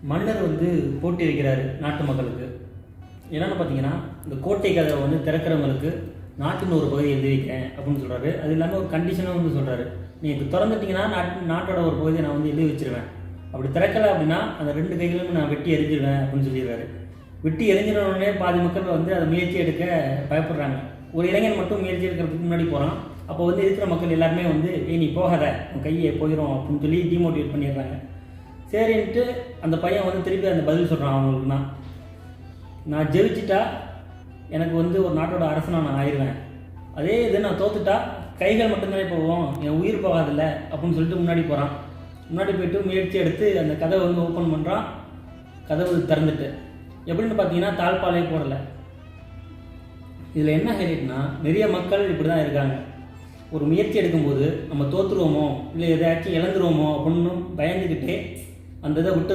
மன்னர் வந்து போட்டி வைக்கிறாரு நாட்டு மக்களுக்கு. என்னென்னு பார்த்தீங்கன்னா, இந்த கோட்டை கதவை வந்து திறக்கிறவங்களுக்கு நாட்டின் ஒரு பகுதியை எழுதி வைக்கிறேன் அப்படின்னு சொல்கிறாரு. அது இல்லாமல் ஒரு கண்டிஷனும் வந்து சொல்கிறாரு, நீ இது திறந்துட்டிங்கன்னா நாட்டோட ஒரு பகுதியை நான் வந்து எழுதி வச்சிருவேன், அப்படி திறக்கலை அப்படின்னா அந்த 2 கைகளும் நான் வெட்டி எரிஞ்சிடுவேன் அப்படின்னு சொல்லிடுறாரு. வெட்டி எரிஞ்சிடனே பாதி மக்கள் வந்து அதை முயற்சி எடுக்க பயப்படுறாங்க. ஒரு இளைஞன் மட்டும் முயற்சி எடுக்கிறதுக்கு முன்னாடி போகிறான். அப்போ வந்து இருக்கிற மக்கள் எல்லாருமே வந்து நீ போகாத, உன் கையை போயிடும் அப்படின்னு சொல்லி டிமோட்டிவேட் பண்ணிடுறாங்க. சரின்ட்டு அந்த பையன் வந்து திருப்பி அந்த பதில் சொல்கிறான் அவங்களுக்குன்னா, நான் ஜெயிச்சிட்டா எனக்கு வந்து ஒரு நாட்டோட அரசனாக நான் ஆயிடுவேன், அதே இது நான் தோத்துட்டா கைகள் மட்டும்தானே போவோம், என் உயிர் போகாதில்ல அப்படின்னு சொல்லிட்டு முன்னாடி போகிறான். முன்னாடி போய்ட்டு முயற்சி எடுத்து அந்த கதவை வந்து ஓப்பன் பண்ணுறான். கதவு திறந்துட்டு எப்படின்னு பார்த்தீங்கன்னா தாழ்பாலே போடலை. இதில் என்ன ஹைலைட்னா, நிறைய மக்கள் இப்படி தான் இருக்காங்க. ஒரு முயற்சி எடுக்கும்போது நம்ம தோற்றுருவோமோ இல்லை எதாச்சும் இழந்துருவோமோ அப்படின்னு பயந்துக்கிட்டே அந்த இதை விட்டு